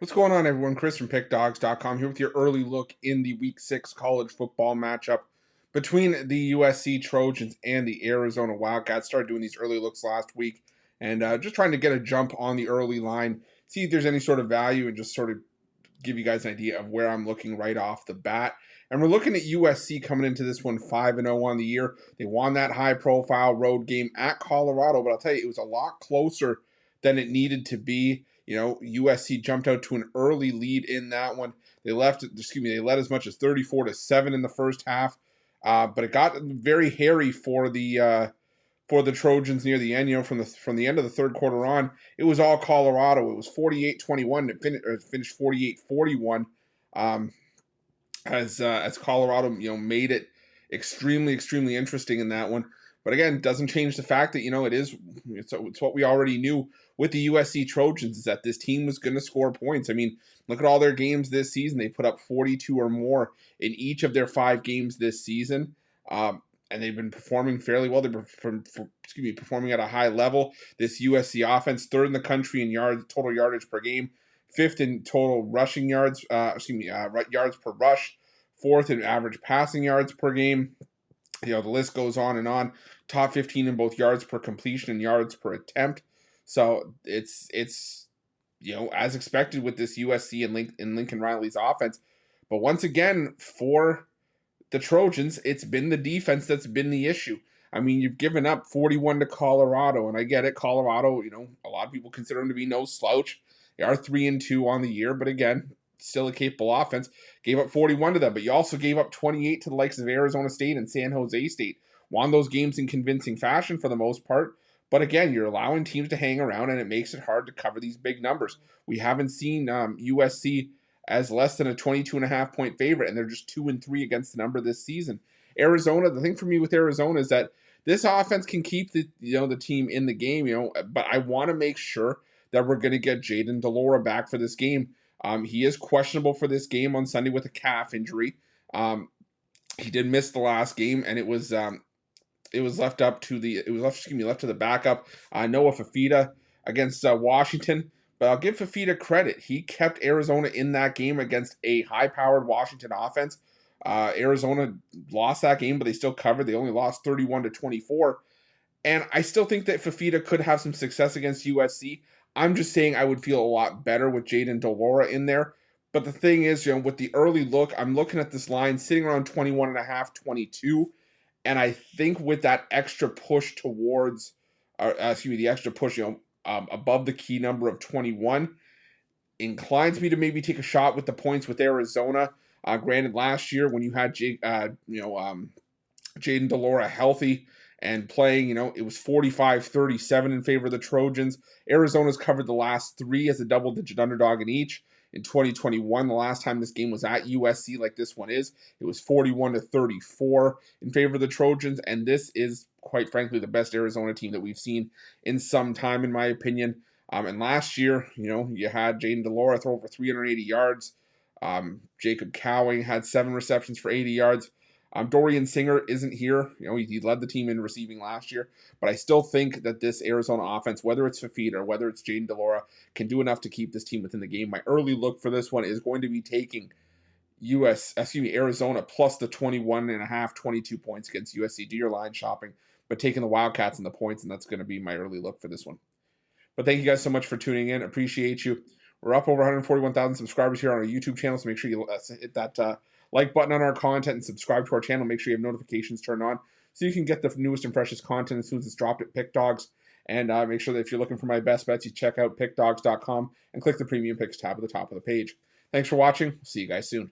What's going on, everyone? Chris from Pickdawgz.com here with your early look in the Week 6 college football matchup between the USC Trojans and the Arizona Wildcats. Started doing these early looks last week and just trying to get a jump on the early line, see if there's any sort of value, and just sort of give you guys an idea of where I'm looking right off the bat. And we're looking at USC coming into this one 5-0 on the year. They won that high-profile road game at Colorado, but I'll tell you, it was a lot closer than it needed to be. You know, USC jumped out to an early lead in that one. They led as much as 34-7 in the first half, but it got very hairy for the Trojans near the end. You know, from the end of the third quarter on, it was all Colorado. It was 48-21. It finished 48-41. As Colorado, made it extremely interesting in that one. But again, it doesn't change the fact that, it's what we already knew with the USC Trojans, is that this team was going to score points. I mean, look at all their games this season. They put up 42 or more in each of their 5 games this season. And they've been performing fairly well. They've been performing at a high level. This USC offense, 3rd in the country in total yardage per game, 5th in total rushing yards, yards per rush, 4th in average passing yards per game. The list goes on and on. Top 15 in both yards per completion and yards per attempt. So it's as expected with this USC and Lincoln Riley's offense. But once again, for the Trojans, it's been the defense that's been the issue. I mean, you've given up 41 to Colorado, and I get it. Colorado, a lot of people consider them to be no slouch. They are 3-2 on the year, but again, still a capable offense. Gave up 41 to them, but you also gave up 28 to the likes of Arizona State and San Jose State. Won those games in convincing fashion for the most part. But again, you're allowing teams to hang around, and it makes it hard to cover these big numbers. We haven't seen USC as less than a 22.5 point favorite, and they're just 2-3 against the number this season. Arizona, the thing for me with Arizona is that this offense can keep the team in the game, but I want to make sure that we're going to get Jayden de Laura back for this game. He is questionable for this game on Sunday with a calf injury. He did miss the last game, and it was left to the backup, Noah Fafita, against Washington. But I'll give Fafita credit. He kept Arizona in that game against a high-powered Washington offense. Arizona lost that game, but they still covered. They only lost 31-24. And I still think that Fafita could have some success against USC. I'm just saying I would feel a lot better with Jayden de Laura in there. But the thing is, with the early look, I'm looking at this line sitting around 21.5, 22. And I think with that extra push towards, the extra push, above the key number of 21, inclines me to maybe take a shot with the points with Arizona. Granted, last year when you had Jayden de Laura healthy and playing, it was 45-37 in favor of the Trojans. Arizona's covered the last 3 as a double-digit underdog in each. In 2021, the last time this game was at USC like this one is, it was 41-34 in favor of the Trojans, and this is, quite frankly, the best Arizona team that we've seen in some time, in my opinion. And last year, you had Jayden de Laura throw over 380 yards. Jacob Cowing had 7 receptions for 80 yards. Dorian Singer isn't here. He led the team in receiving last year. But I still think that this Arizona offense, whether it's Fafita or whether it's Jayden de Laura, can do enough to keep this team within the game. My early look for this one is going to be taking Arizona plus the 21.5, 22 points against USC. Do your line shopping, but taking the Wildcats and the points, and that's going to be my early look for this one. But thank you guys so much for tuning in. Appreciate you. We're up over 141,000 subscribers here on our YouTube channel, so make sure you hit that like button on our content and subscribe to our channel. Make sure you have notifications turned on so you can get the newest and freshest content as soon as it's dropped at Pick Dawgz. And make sure that if you're looking for my best bets, you check out pickdawgz.com and click the Premium Picks tab at the top of the page. Thanks for watching. See you guys soon.